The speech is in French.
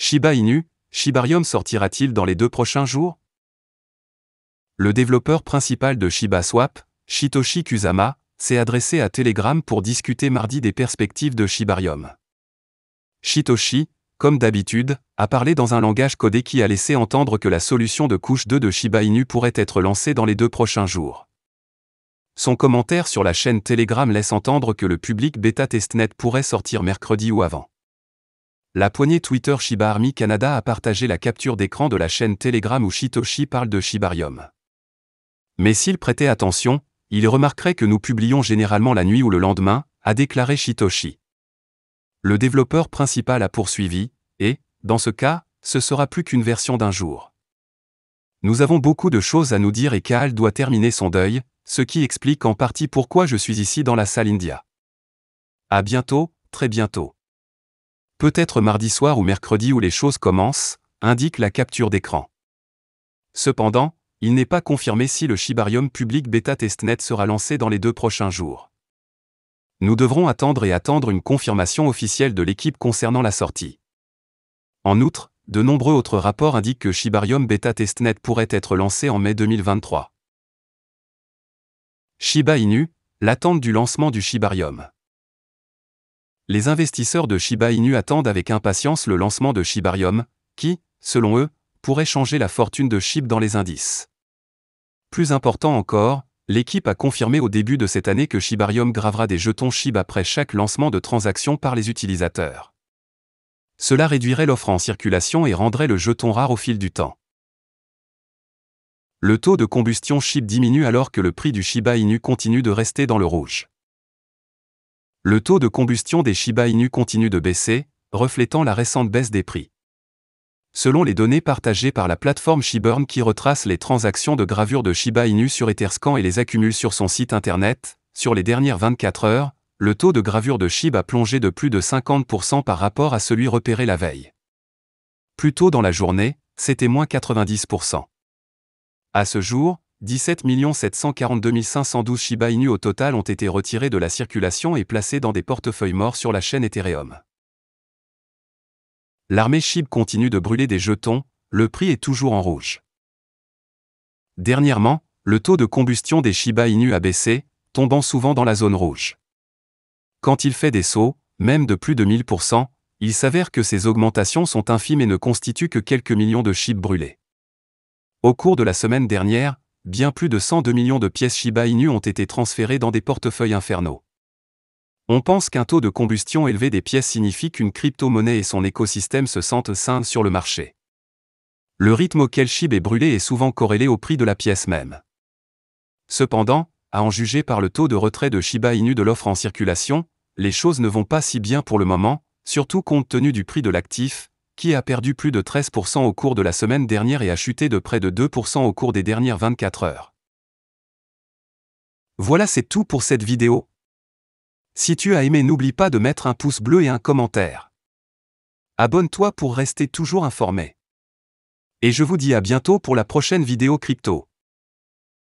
Shiba Inu, Shibarium sortira-t-il dans les 2 prochains jours? Le développeur principal de ShibaSwap, Shytoshi Kusama, s'est adressé à Telegram pour discuter mardi des perspectives de Shibarium. Shytoshi, comme d'habitude, a parlé dans un langage codé qui a laissé entendre que la solution de couche 2 de Shiba Inu pourrait être lancée dans les 2 prochains jours. Son commentaire sur la chaîne Telegram laisse entendre que le public bêta testnet pourrait sortir mercredi ou avant. La poignée Twitter Shiba Army Canada a partagé la capture d'écran de la chaîne Telegram où Shytoshi parle de Shibarium. Mais s'il prêtait attention, il remarquerait que nous publions généralement la nuit ou le lendemain, a déclaré Shytoshi. Le développeur principal a poursuivi, et, dans ce cas, ce sera plus qu'une version d'un jour. Nous avons beaucoup de choses à nous dire et Kaal doit terminer son deuil, ce qui explique en partie pourquoi je suis ici dans la salle India. À bientôt, très bientôt. Peut-être mardi soir ou mercredi où les choses commencent, indique la capture d'écran. Cependant, il n'est pas confirmé si le Shibarium Public Beta Testnet sera lancé dans les 2 prochains jours. Nous devrons attendre une confirmation officielle de l'équipe concernant la sortie. En outre, de nombreux autres rapports indiquent que Shibarium Beta Testnet pourrait être lancé en mai 2023. Shiba Inu, l'attente du lancement du Shibarium. Les investisseurs de Shiba Inu attendent avec impatience le lancement de Shibarium, qui, selon eux, pourrait changer la fortune de SHIB dans les indices. Plus important encore, l'équipe a confirmé au début de cette année que Shibarium gravera des jetons SHIB après chaque lancement de transaction par les utilisateurs. Cela réduirait l'offre en circulation et rendrait le jeton rare au fil du temps. Le taux de combustion SHIB diminue alors que le prix du Shiba Inu continue de rester dans le rouge. Le taux de combustion des Shiba Inu continue de baisser, reflétant la récente baisse des prix. Selon les données partagées par la plateforme Shibburn qui retrace les transactions de gravure de Shiba Inu sur Etherscan et les accumule sur son site internet, sur les dernières 24 heures, le taux de gravure de SHIB a plongé de plus de 50% par rapport à celui repéré la veille. Plus tôt dans la journée, c'était moins 90%. À ce jour, 17 742 512 Shiba Inu au total ont été retirés de la circulation et placés dans des portefeuilles morts sur la chaîne Ethereum. L'armée SHIB continue de brûler des jetons, le prix est toujours en rouge. Dernièrement, le taux de combustion des Shiba Inu a baissé, tombant souvent dans la zone rouge. Quand il fait des sauts, même de plus de 1000%, il s'avère que ces augmentations sont infimes et ne constituent que quelques millions de SHIB brûlés. Au cours de la semaine dernière, bien plus de 102 millions de pièces Shiba Inu ont été transférées dans des portefeuilles infernaux. On pense qu'un taux de combustion élevé des pièces signifie qu'une crypto-monnaie et son écosystème se sentent sains sur le marché. Le rythme auquel SHIB est brûlé est souvent corrélé au prix de la pièce même. Cependant, à en juger par le taux de retrait de Shiba Inu de l'offre en circulation, les choses ne vont pas si bien pour le moment, surtout compte tenu du prix de l'actif, qui a perdu plus de 13% au cours de la semaine dernière et a chuté de près de 2% au cours des dernières 24 heures. Voilà, c'est tout pour cette vidéo. Si tu as aimé, n'oublie pas de mettre un pouce bleu et un commentaire. Abonne-toi pour rester toujours informé. Et je vous dis à bientôt pour la prochaine vidéo crypto.